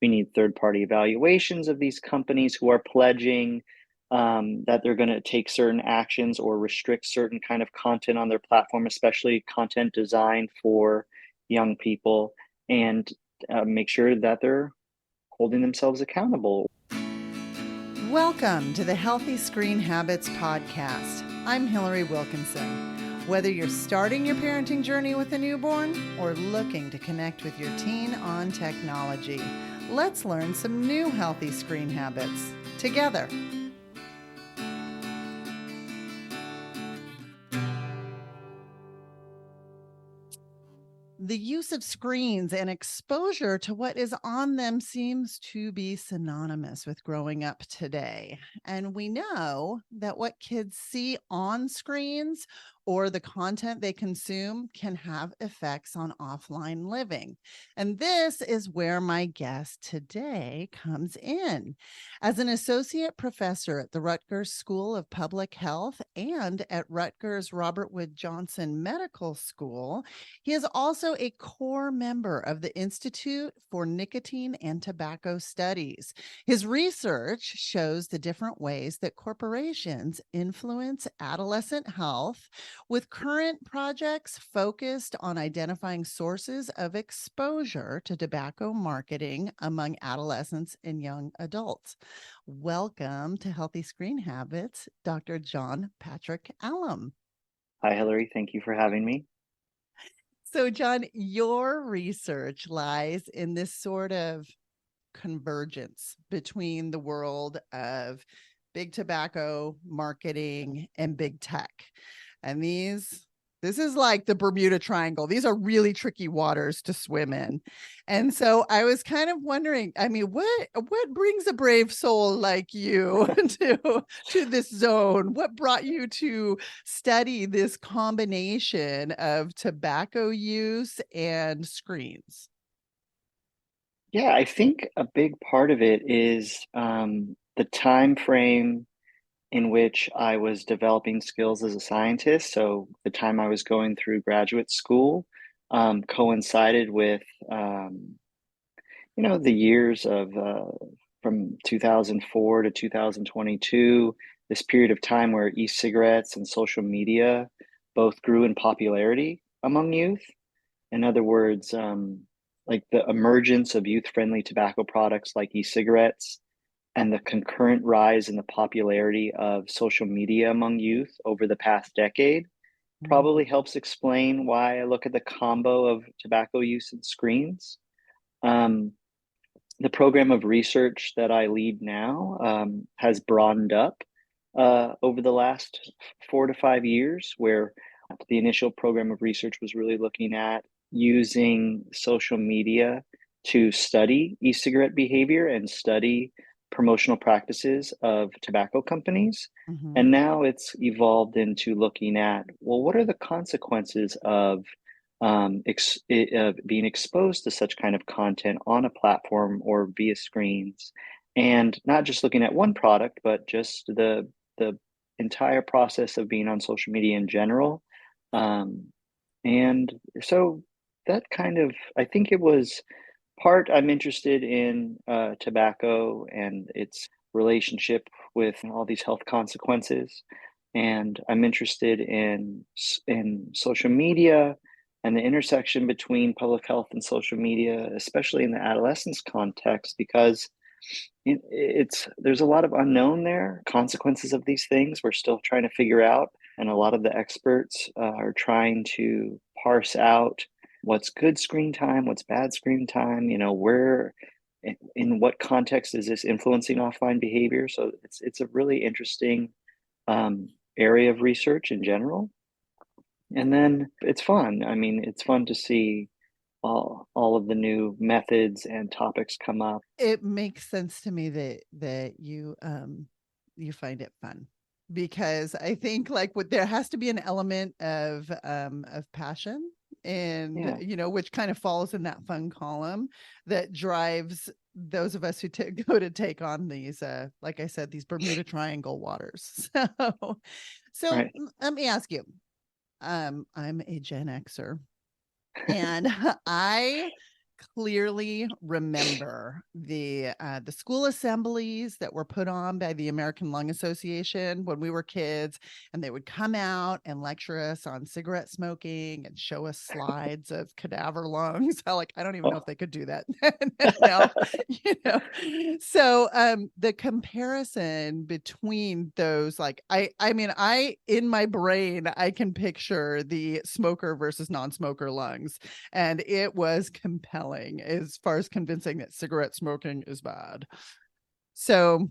We need third-party evaluations of these companies who are pledging that they're going to take certain actions or restrict certain kind of content on their platform, especially content designed for young people, and make sure that they're holding themselves accountable. Welcome to the Healthy Screen Habits Podcast. I'm Hillary Wilkinson. Whether you're starting your parenting journey with a newborn or looking to connect with your teen on technology, let's learn some new healthy screen habits together. The use of screens and exposure to what is on them seems to be synonymous with growing up today. And we know that what kids see on screens or the content they consume can have effects on offline living. And this is where my guest today comes in. As an associate professor at the Rutgers School of Public Health and at Rutgers Robert Wood Johnson Medical School, he is also a core member of the Institute for Nicotine and Tobacco Studies. His research shows the different ways that corporations influence adolescent health, with current projects focused on identifying sources of exposure to tobacco marketing among adolescents and young adults. Welcome to Healthy Screen Habits, Dr. Jon-Patrick Allem. Hi, Hillary. Thank you for having me. So, John, your research lies in this sort of convergence between the world of big tobacco marketing and big tech. And this is like the Bermuda Triangle. These are really tricky waters to swim in. And so I was kind of wondering, I mean, what brings a brave soul like you to this zone? What brought you to study this combination of tobacco use and screens? Yeah, I think a big part of it is the time frame in which I was developing skills as a scientist. So the time I was going through graduate school coincided with, the years of from 2004 to 2022, this period of time where e-cigarettes and social media both grew in popularity among youth. In other words, like the emergence of youth-friendly tobacco products like e-cigarettes and the concurrent rise in the popularity of social media among youth over the past decade probably helps explain why I look at the combo of tobacco use and screens. The program of research that I lead now has broadened up over the last 4 to 5 years, where the initial program of research was really looking at using social media to study e-cigarette behavior and study promotional practices of tobacco companies. Mm-hmm. And now it's evolved into looking at, well, what are the consequences of being exposed to such kind of content on a platform or via screens, and not just looking at one product, but just the entire process of being on social media in general. And so that kind of, I think it was part I'm interested in tobacco and its relationship with all these health consequences, and I'm interested in social media and the intersection between public health and social media, especially in the adolescence context, because there's a lot of unknown there. Consequences of these things we're still trying to figure out, and a lot of the experts are trying to parse out what's good screen time, what's bad screen time, where in what context is this influencing offline behavior. So it's a really interesting area of research in general. And then it's fun. I mean, it's fun to see all of the new methods and topics come up. It makes sense to me that you find it fun, because I think there has to be an element of passion, and which kind of falls in that fun column that drives those of us who go to take on these, like I said, these Bermuda Triangle waters. So Right. let me ask you, I'm a Gen Xer, and I clearly remember the school assemblies that were put on by the American Lung Association when we were kids, and they would come out and lecture us on cigarette smoking and show us slides of cadaver lungs. Like, I don't even know if Oh. they could do that now, you know. So the comparison between those, like, I mean, I in my brain I can picture the smoker versus non-smoker lungs, and it was compelling as far as convincing that cigarette smoking is bad. So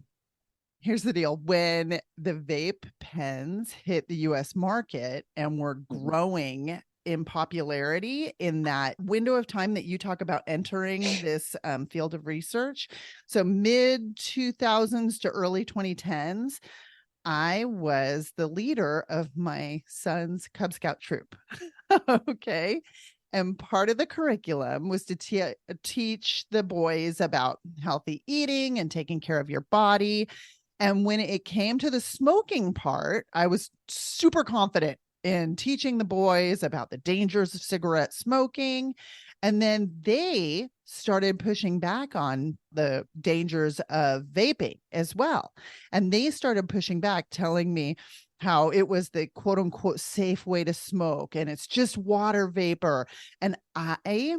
here's the deal. When the vape pens hit the US market and were Mhm. growing in popularity in that window of time that you talk about entering this field of research, so mid 2000s to early 2010s, I was the leader of my son's Cub Scout troop. Okay. And part of the curriculum was to teach the boys about healthy eating and taking care of your body. And when it came to the smoking part, I was super confident in teaching the boys about the dangers of cigarette smoking. And then they started pushing back on the dangers of vaping as well. And they started pushing back, telling me how it was the quote unquote safe way to smoke and it's just water vapor. And I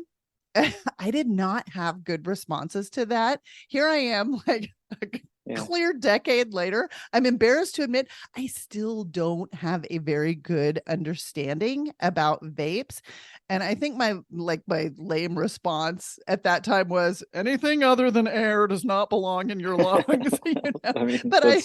I did not have good responses to that. Here I am, like a Yeah, clear decade later. I'm embarrassed to admit I still don't have a very good understanding about vapes. And I think my lame response at that time was anything other than air does not belong in your lungs, you know. I mean, But I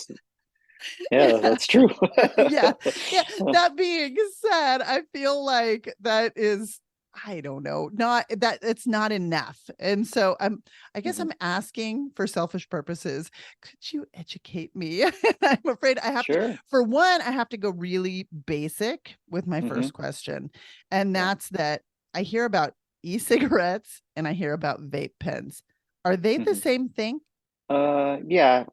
yeah, yeah. that's true. Yeah. Yeah. That being said, I feel like that is, I don't know, not that it's not enough. And so I guess Mhm. I'm asking for selfish purposes. Could you educate me? I'm afraid I have to, Sure. for one, I have to go really basic with my Hmm. first question. And Yeah. that's that I hear about e-cigarettes and I hear about vape pens. Are they the Hmm. same thing? Yeah.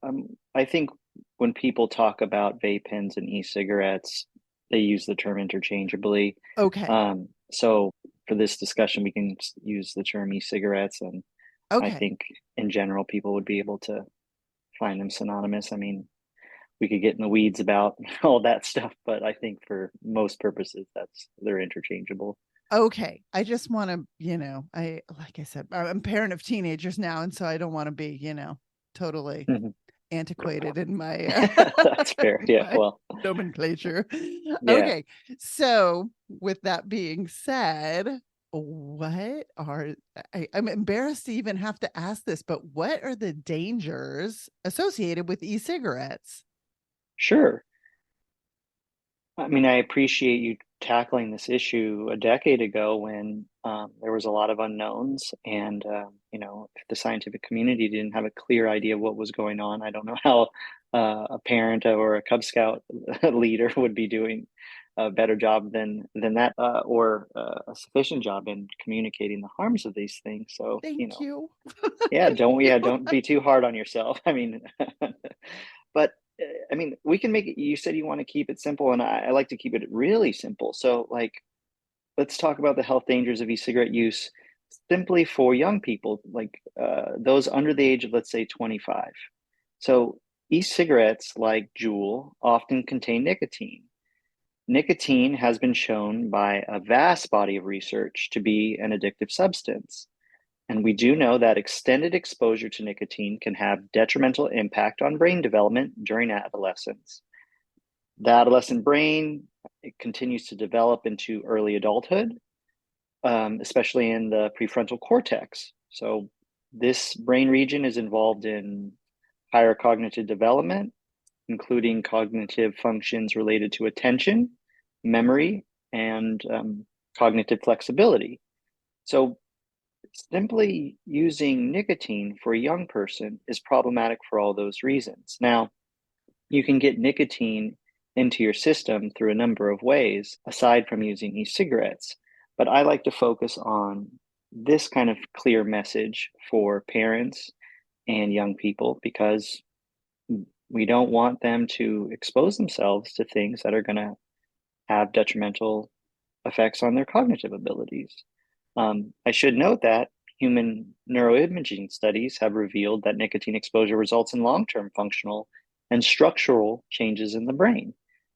I think when people talk about vape pens and e-cigarettes, they use the term interchangeably. Okay. So for this discussion, we can use the term e-cigarettes, and I Okay. think in general, people would be able to find them synonymous. I mean, we could get in the weeds about all that stuff, but I think for most purposes, they're interchangeable. Okay. I just want to, like I said, I'm a parent of teenagers now. And so I don't want to be, totally Mhm. antiquated in my, That's fair. Yeah. my Well, nomenclature. yeah. Okay. So with that being said, what are, I'm embarrassed to even have to ask this, but what are the dangers associated with e-cigarettes? Sure. I mean, I appreciate you tackling this issue a decade ago when there was a lot of unknowns, and if the scientific community didn't have a clear idea of what was going on, I don't know how a parent or a Cub Scout leader would be doing a better job than that, or a sufficient job in communicating the harms of these things. So, Thank you. don't be too hard on yourself. I mean, but I mean, we can make it. You said you want to keep it simple, and I like to keep it really simple. So, like, let's talk about the health dangers of e-cigarette use simply for young people, like those under the age of, let's say, 25. So, e-cigarettes, like Juul, often contain nicotine. Nicotine has been shown by a vast body of research to be an addictive substance. And we do know that extended exposure to nicotine can have detrimental impact on brain development during adolescence. The adolescent brain, it continues to develop into early adulthood, especially in the prefrontal cortex. So this brain region is involved in higher cognitive development, including cognitive functions related to attention, memory, and cognitive flexibility. So simply using nicotine for a young person is problematic for all those reasons. Now, you can get nicotine into your system through a number of ways aside from using e-cigarettes, but I like to focus on this kind of clear message for parents and young people because we don't want them to expose themselves to things that are going to have detrimental effects on their cognitive abilities. I should note that human neuroimaging studies have revealed that nicotine exposure results in long-term functional and structural changes in the brain.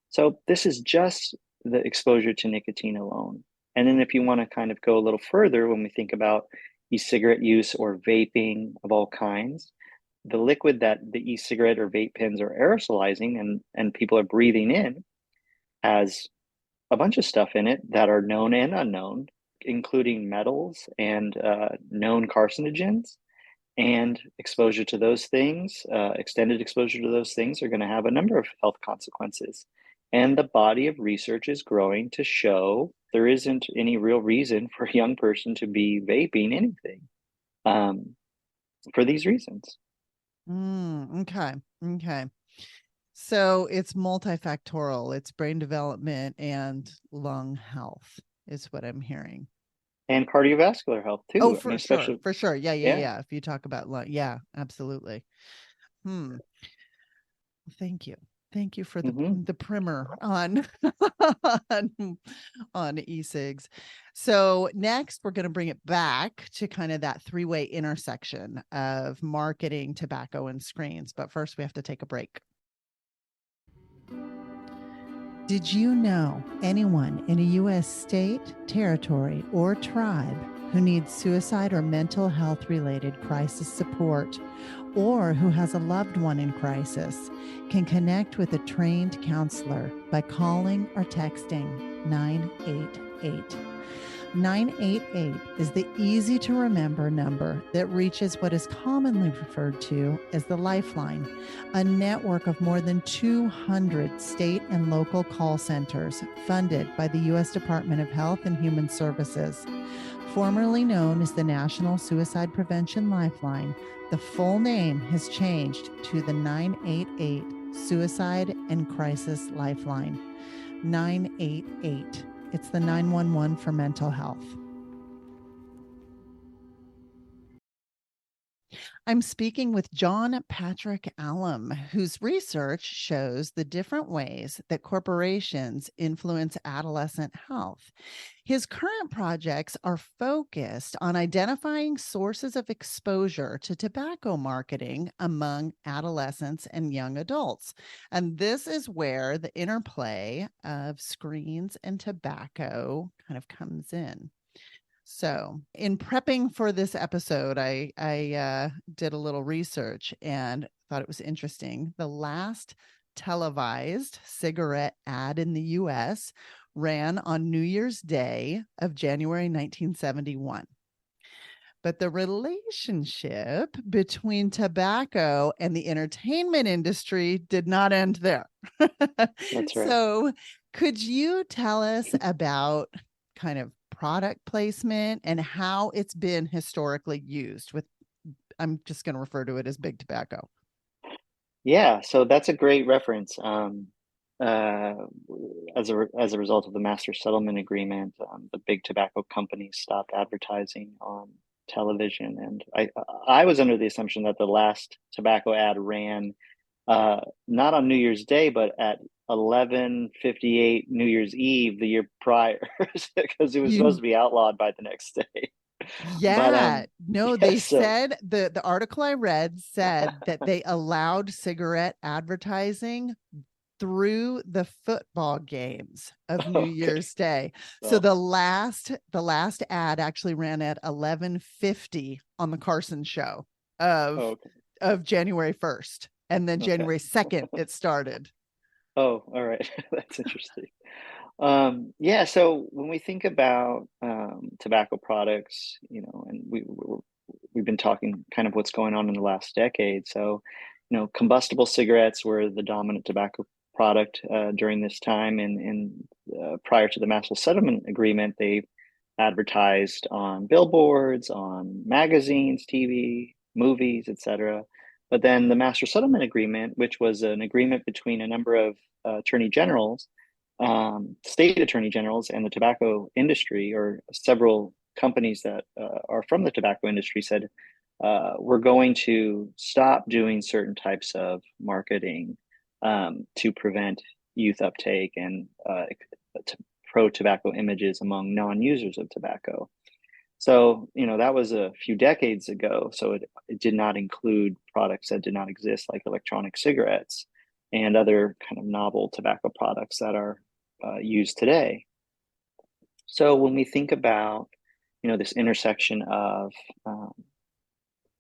So this is just the exposure to nicotine alone. And then if you want to kind of go a little further, when we think about e-cigarette use or vaping of all kinds, the liquid that the e-cigarette or vape pens are aerosolizing and people are breathing in has a bunch of stuff in it that are known and unknown, including metals and known carcinogens. And exposure to those things, extended exposure to those things, are going to have a number of health consequences. And the body of research is growing to show there isn't any real reason for a young person to be vaping anything for these reasons. Okay. Okay. So it's multifactorial. It's brain development and lung health is what I'm hearing. And cardiovascular health Oh, too. I mean, for sure. especially, For sure. Yeah, yeah, yeah. yeah. If you talk about lung, yeah, absolutely. Hmm. Thank you. Thank you for the Mm-hmm. the primer on on, on e-cigs. So next we're going to bring it back to kind of that three-way intersection of marketing, tobacco, and screens. But first we have to take a break. Did you know anyone in a U.S. state, territory, or tribe who needs suicide or mental health related crisis support, or who has a loved one in crisis, can connect with a trained counselor by calling or texting 988. 988 is the easy to remember number that reaches what is commonly referred to as the Lifeline, a network of more than 200 state and local call centers funded by the U.S. Department of Health and Human Services. Formerly known as the National Suicide Prevention Lifeline, the full name has changed to the 988 Suicide and Crisis Lifeline. 988. It's the 911 for mental health. I'm speaking with Jon-Patrick Allem, whose research shows the different ways that corporations influence adolescent health. His current projects are focused on identifying sources of exposure to tobacco marketing among adolescents and young adults. And this is where the interplay of screens and tobacco kind of comes in. So, in prepping for this episode, I did a little research and thought it was interesting. The last televised cigarette ad in the U.S. ran on New Year's Day of January 1971. But the relationship between tobacco and the entertainment industry did not end there. That's right. So, could you tell us about kind of product placement and how it's been historically used with, I'm just going to refer to it as big tobacco. Yeah, so that's a great reference. Uh, as a result of the master settlement agreement, the big tobacco companies stopped advertising on television, and I was under the assumption that the last tobacco ad ran not on New Year's Day, but at 11:58 New Year's Eve the year prior, because it was supposed You to be outlawed by the next day. But Yeah, no, yeah, they so said the article I read said that they allowed cigarette advertising through the football games of New okay, Year's Day. So well, the last ad actually ran at 11:50 on the Carson show of okay, of January 1st. And then okay. January 2nd it started. Oh, all right. That's interesting. Yeah, so when we think about tobacco products, and we've been talking kind of what's going on in the last decade. So, combustible cigarettes were the dominant tobacco product during this time, and prior to the Master Settlement Agreement, they advertised on billboards, on magazines, TV, movies, etc. But then the Master Settlement Agreement, which was an agreement between a number of attorney generals, state attorney generals, and the tobacco industry, or several companies that are from the tobacco industry, said, we're going to stop doing certain types of marketing to prevent youth uptake and pro tobacco images among non users of tobacco. So, that was a few decades ago. So it did not include products that did not exist, like electronic cigarettes and other kind of novel tobacco products that are used today. So when we think about, this intersection of um,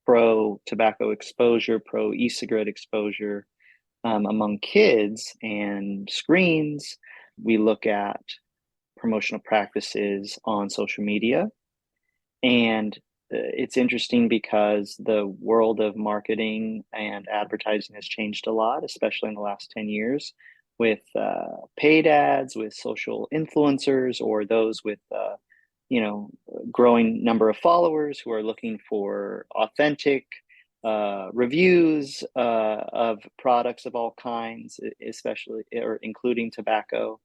pro tobacco exposure, pro e-cigarette exposure among kids and screens, we look at promotional practices on social media. And it's interesting because the world of marketing and advertising has changed a lot, especially in the last 10 years, with paid ads, with social influencers, or those with, growing number of followers who are looking for authentic reviews of products of all kinds, especially or including tobacco.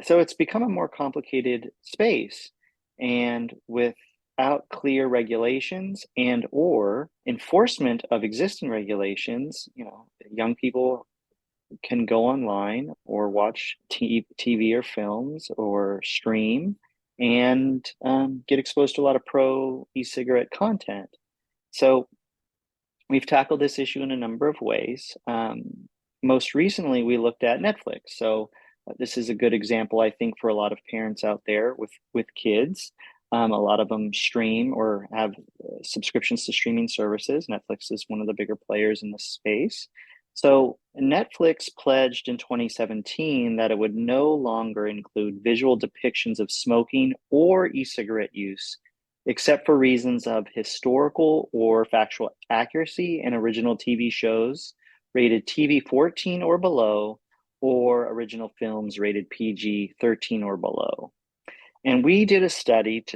So it's become a more complicated space, and without clear regulations and or enforcement of existing regulations, young people can go online or watch TV or films or stream and get exposed to a lot of pro e-cigarette content. So we've tackled this issue in a number of ways. Most recently, we looked at Netflix. So this is a good example, I think, for a lot of parents out there with kids. A lot of them stream or have subscriptions to streaming services. Netflix is one of the bigger players in this space. So Netflix pledged in 2017 that it would no longer include visual depictions of smoking or e-cigarette use except for reasons of historical or factual accuracy in original TV shows rated TV 14 or below, or original films rated PG 13 or below. And we did a study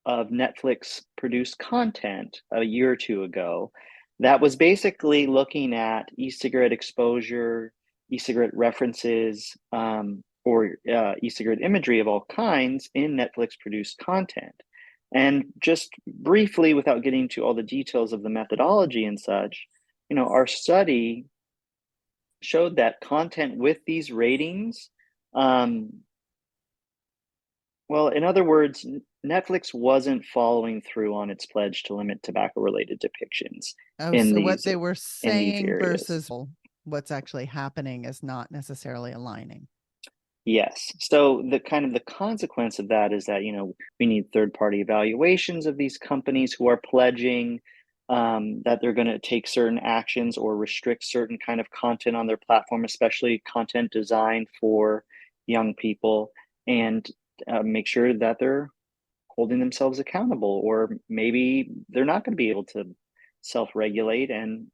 of Netflix produced content a year or two ago that was basically looking at e-cigarette exposure, e-cigarette references, or e-cigarette imagery of all kinds in Netflix produced content. And just briefly, without getting to all the details of the methodology and such, our study showed that content with these ratings, well, in other words, Netflix wasn't following through on its pledge to limit tobacco-related depictions Oh, in so what these they were in these saying areas. versus what's actually happening is not necessarily aligning. Yes. So the kind of the consequence of that is that, we need third-party evaluations of these companies who are pledging that they're going to take certain actions or restrict certain kind of content on their platform, especially content designed for young people, and make sure that they're holding themselves accountable, or maybe they're not going to be able to self-regulate, and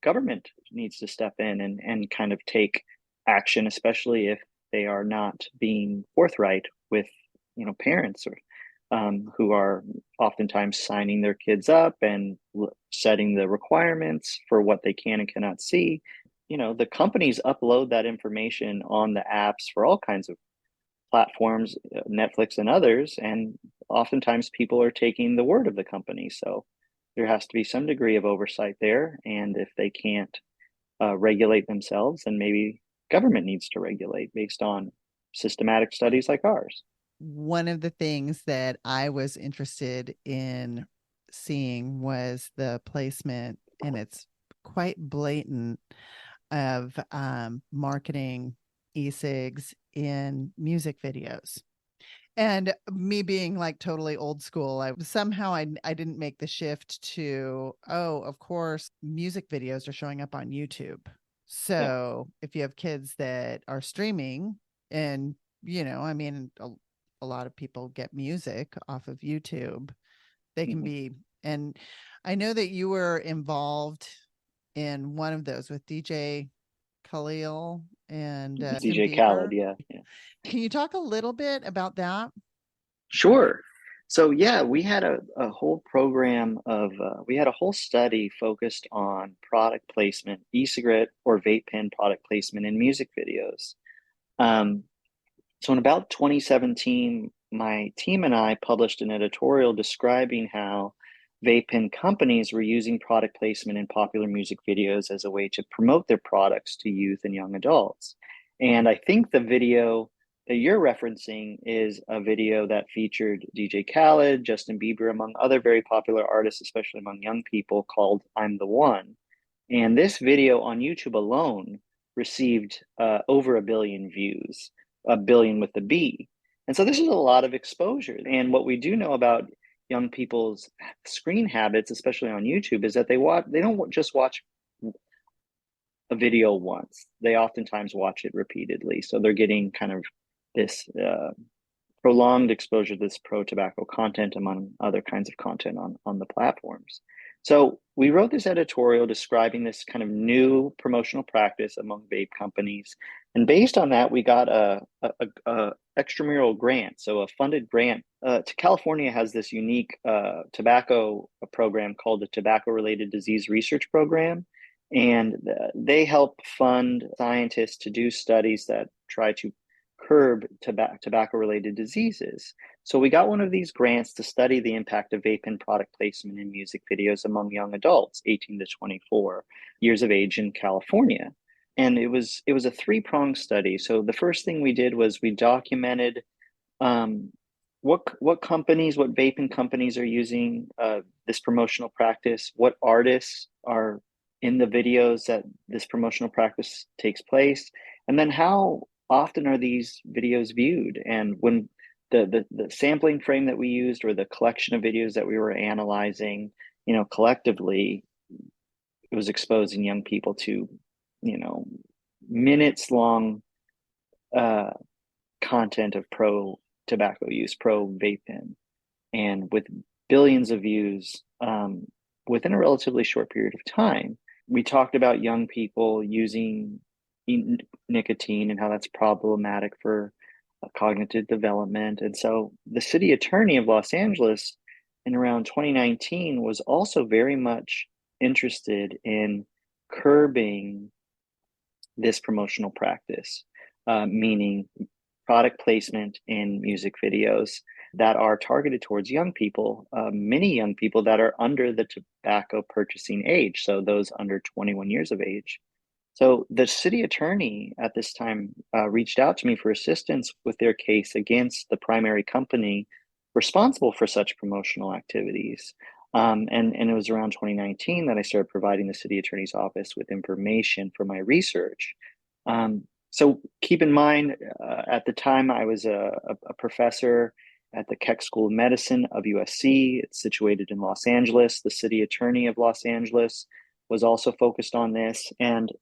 government needs to step in and kind of take action, especially if they are not being forthright with parents or who are oftentimes signing their kids up and setting the requirements for what they can and cannot see. The companies upload that information on the apps for all kinds of platforms, Netflix and others, and oftentimes people are taking the word of the company. So there has to be some degree of oversight there. And if they can't regulate themselves, then maybe government needs to regulate based on systematic studies like ours. One of the things that I was interested in seeing was the placement, and it's quite blatant, of marketing e-cigs in music videos. And me being like totally old school, I didn't make the shift to, oh, of course, music videos are showing up on YouTube. So if you have kids that are streaming, and I mean, a lot of people get music off of YouTube, they can be. And I know that you were involved in one of those with DJ Khalil and Justin DJ Khaled, Bieber. yeah. Can you talk a little bit about that? Sure. So yeah, we had a whole program of we had a whole study focused on product placement, e-cigarette or vape pen product placement in music videos. Um, so in about 2017, my team and I published an editorial describing how vape pen companies were using product placement in popular music videos as a way to promote their products to youth and young adults. And I think the video that you're referencing is a video that featured DJ Khaled, Justin Bieber, among other very popular artists, especially among young people, called I'm the One. And this video on YouTube alone received over a billion views, a billion with the B. And so this is a lot of exposure. And what we do know about young people's screen habits, especially on YouTube, is that they don't just watch a video once. They oftentimes watch it repeatedly. So they're getting kind of this prolonged exposure to this pro-tobacco content among other kinds of content on the platforms. So we wrote this editorial describing this kind of new promotional practice among vape companies. And based on that, we got a extramural grant, so a funded grant. California has this unique tobacco program called the Tobacco-Related Disease Research Program. And they help fund scientists to do studies that try to curb tobacco-related diseases. So we got one of these grants to study the impact of vape pen product placement in music videos among young adults, 18 to 24 years of age in California. And it was a three-pronged study. So the first thing we did was we documented what vaping companies are using this promotional practice, what artists are in the videos that this promotional practice takes place, and then how often are these videos viewed. And when the sampling frame that we used, or the collection of videos that we were analyzing, collectively, it was exposing young people to, minutes long content of pro tobacco use, pro vape pen, and with billions of views within a relatively short period of time. We talked about young people using nicotine and how that's problematic for cognitive development. And so the city attorney of Los Angeles in around 2019 was also very much interested in curbing this promotional practice, meaning product placement in music videos that are targeted towards young people, many young people that are under the tobacco purchasing age, so those under 21 years of age. So the city attorney at this time reached out to me for assistance with their case against the primary company responsible for such promotional activities. And it was around 2019 that I started providing the city attorney's office with information for my research. So keep in mind, at the time I was a professor at the Keck School of Medicine of USC. It's situated in Los Angeles. The city attorney of Los Angeles was also focused on this. And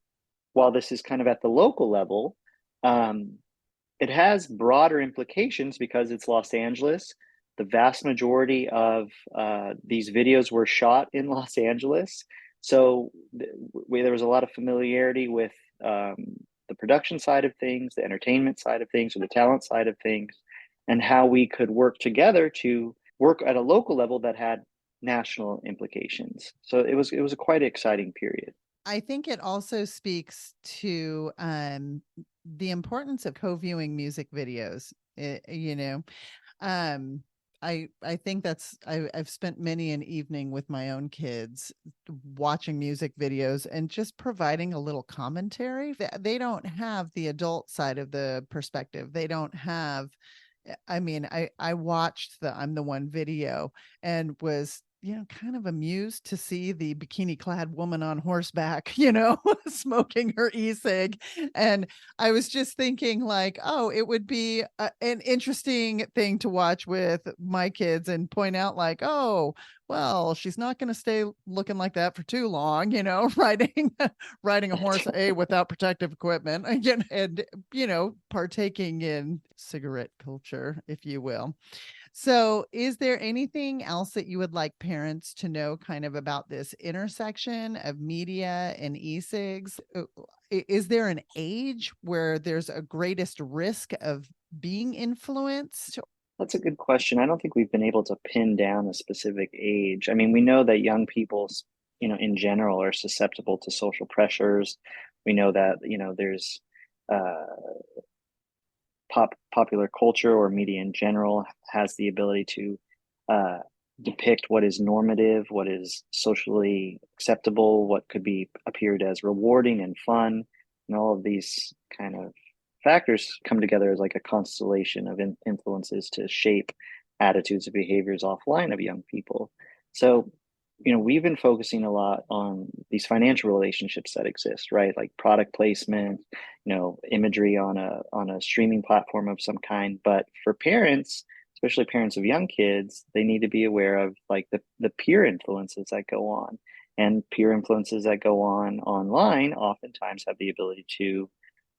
while this is kind of at the local level, it has broader implications because it's Los Angeles. The vast majority of these videos were shot in Los Angeles. So there was a lot of familiarity with the production side of things, the entertainment side of things, or the talent side of things, and how we could work together to work at a local level that had national implications. So it was a quite exciting period. I think it also speaks to the importance of co-viewing music videos. I think I've spent many an evening with my own kids watching music videos and just providing a little commentary. They don't have the adult side of the perspective. They don't have. I mean, I watched the I'm the One video and was kind of amused to see the bikini clad woman on horseback, smoking her e-cig. And I was just thinking like, oh, it would be an interesting thing to watch with my kids and point out like, oh, well, she's not going to stay looking like that for too long, riding a horse without protective equipment and, partaking in cigarette culture, if you will. So is there anything else that you would like parents to know kind of about this intersection of media and e-cigs? Is there an age where there's a greatest risk of being influenced? That's a good question. I don't think we've been able to pin down a specific age. I mean, we know that young people, in general, are susceptible to social pressures. We know that, there's popular culture or media in general has the ability to depict what is normative, what is socially acceptable, what could be appeared as rewarding and fun, and all of these kind of factors come together as like a constellation of influences to shape attitudes and behaviors offline of young people. So, we've been focusing a lot on these financial relationships that exist, right? Like product placement, imagery on a streaming platform of some kind. But for parents, especially parents of young kids, they need to be aware of like the peer influences that go on. And peer influences that go on online oftentimes have the ability to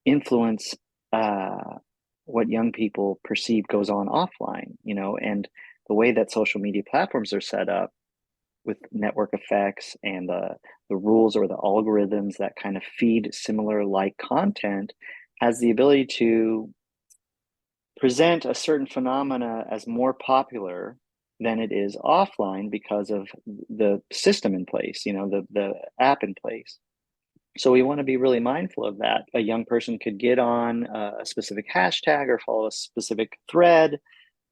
influence uh, what young people perceive goes on offline, and the way that social media platforms are set up with network effects and the rules or the algorithms that kind of feed similar like content has the ability to present a certain phenomena as more popular than it is offline because of the system in place, the app in place. So we want to be really mindful of that. A young person could get on a specific hashtag or follow a specific thread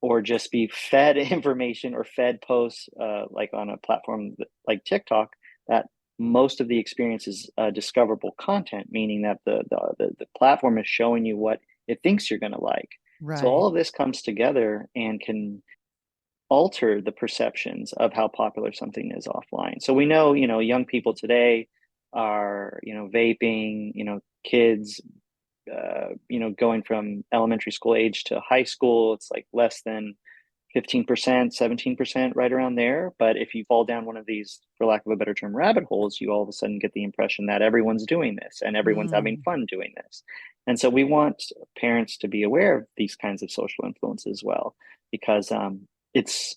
or just be fed information or fed posts like on a platform like TikTok that most of the experience is discoverable content, meaning that the platform is showing you what it thinks you're going to like. So Right. all of this comes together and can alter the perceptions of how popular something is offline. So we know, young people today are, vaping, kids, going from elementary school age to high school, it's like less than 15%, 17%, right around there. But if you fall down one of these, for lack of a better term, rabbit holes, you all of a sudden get the impression that everyone's doing this and everyone's having Mm. fun doing this. And so we want parents to be aware of these kinds of social influences as well, because it's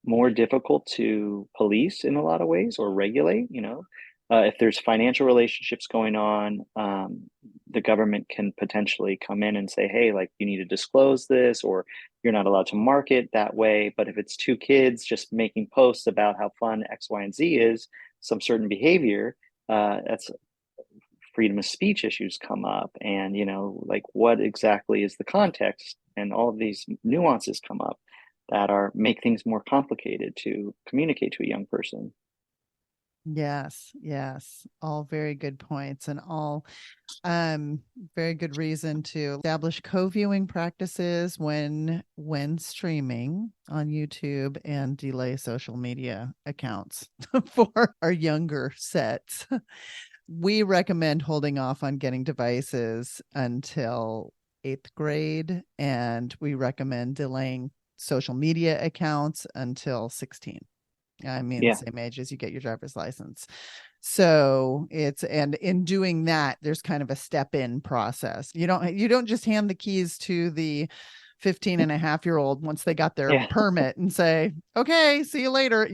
more difficult to police in a lot of ways or regulate. If there's financial relationships going on, the government can potentially come in and say, hey, like you need to disclose this, or you're not allowed to market that way. But if it's two kids just making posts about how fun X, Y, and Z is, some certain behavior, that's freedom of speech issues come up. And, like what exactly is the context? And all of these nuances come up that are make things more complicated to communicate to a young person. Yes, yes. All very good points and all um very good reason to establish co-viewing practices when streaming on YouTube and delay social media accounts for our younger sets. We recommend holding off on getting devices until 8th grade, and we recommend delaying social media accounts until 16. I mean, Yeah, same age as you get your driver's license. So and in doing that, there's kind of a step in process. You don't just hand the keys to the 15-and-a-half-year-old once they got their yeah, permit and say, okay, see you later.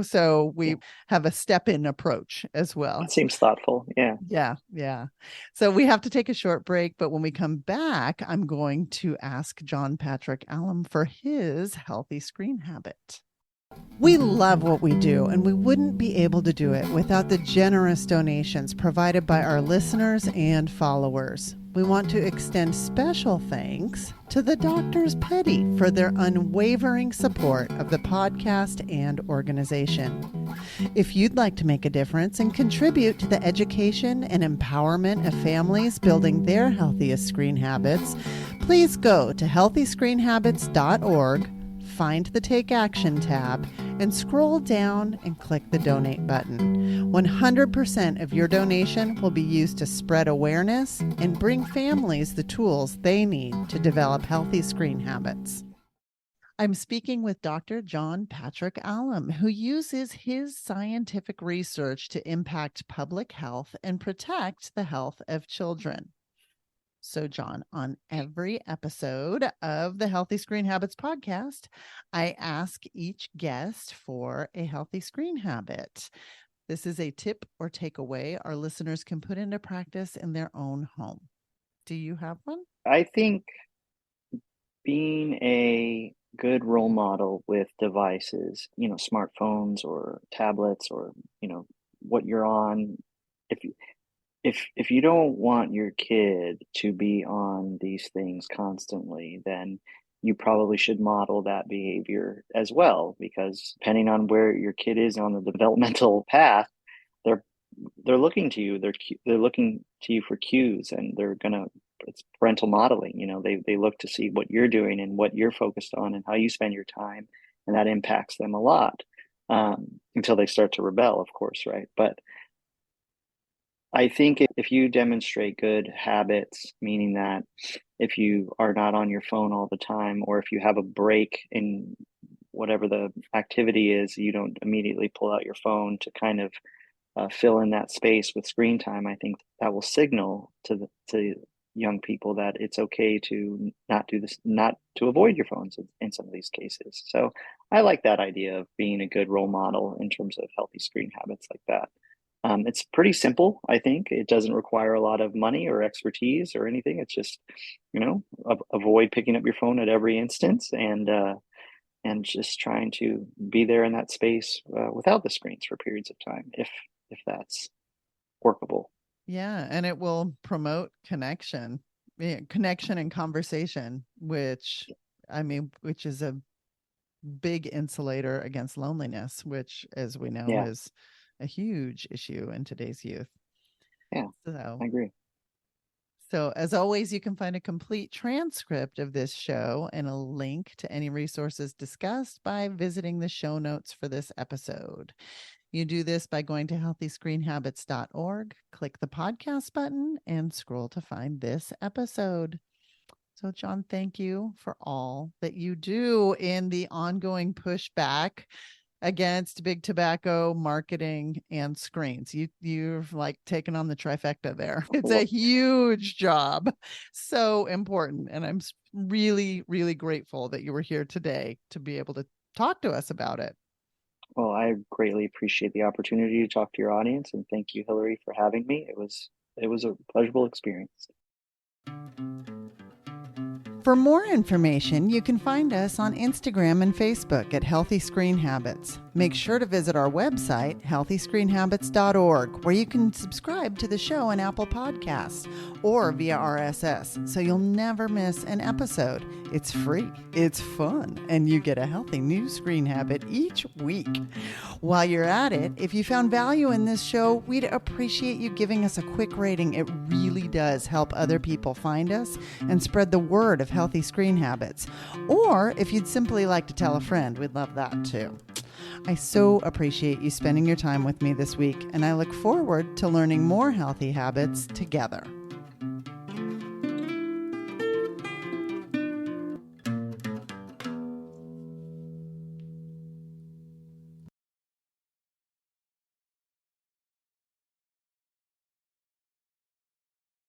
So yeah. we have a step in approach as well. That seems thoughtful. Yeah. Yeah, yeah. So we have to take a short break, but when we come back, I'm going to ask Jon-Patrick Allem for his healthy screen habit. We love what we do, and we wouldn't be able to do it without the generous donations provided by our listeners and followers. We want to extend special thanks to the Doctors Petty for their unwavering support of the podcast and organization. If you'd like to make a difference and contribute to the education and empowerment of families building their healthiest screen habits, please go to healthyscreenhabits.org, find the Take Action tab, and scroll down and click the donate button. 100% of your donation will be used to spread awareness and bring families the tools they need to develop healthy screen habits. I'm speaking with Dr. Jon-Patrick Allem, who uses his scientific research to impact public health and protect the health of children. So, John, on every episode of the Healthy Screen Habits podcast, I ask each guest for a healthy screen habit. This is a tip or takeaway our listeners can put into practice in their own home. Do you have one? I think being a good role model with devices, smartphones or tablets or, what you're on, if you if you don't want your kid to be on these things constantly, then you probably should model that behavior as well, because depending on where your kid is on the developmental path, they're they're looking to you. They're looking to you for cues, and they're gonna it's parental modeling. They look to see what you're doing and what you're focused on and how you spend your time, and that impacts them a lot, until they start to rebel, of course, right? But I think if you demonstrate good habits, meaning that if you are not on your phone all the time, or if you have a break in whatever the activity is, you don't immediately pull out your phone to kind of fill in that space with screen time. I think that will signal to young people that it's okay to not do this, not to avoid your phones in some of these cases. So I like that idea of being a good role model in terms of healthy screen habits like that. It's pretty simple. I think it doesn't require a lot of money or expertise or anything. It's just, avoid picking up your phone at every instance, and just trying to be there in that space without the screens for periods of time, if that's workable. Yeah, and it will promote connection, connection and conversation, which is a big insulator against loneliness, which, as we know, Yeah, is a huge issue in today's youth. yeah, So, I agree. as always, you can find a complete transcript of this show and a link to any resources discussed by visiting the show notes for this episode. You do this by going to healthyscreenhabits.org, click the podcast button, and scroll to find this episode. So, Jon, thank you for all that you do in the ongoing pushback against big tobacco marketing and screens. You've like taken on the trifecta there. It's a huge job, so important, and I'm really, really grateful that you were here today to be able to talk to us about it. Well, I greatly appreciate the opportunity to talk to your audience, and thank you, Hillary, for having me. It was a pleasurable experience. For more information, you can find us on Instagram and Facebook at Healthy Screen Habits. Make sure to visit our website, healthyscreenhabits.org, where you can subscribe to the show on Apple Podcasts or via RSS, so you'll never miss an episode. It's free, it's fun, and you get a healthy new screen habit each week. While you're at it, if you found value in this show, we'd appreciate you giving us a quick rating. It really does help other people find us and spread the word of healthy screen habits. Or if you'd simply like to tell a friend, we'd love that too. I so appreciate you spending your time with me this week, and I look forward to learning more healthy habits together.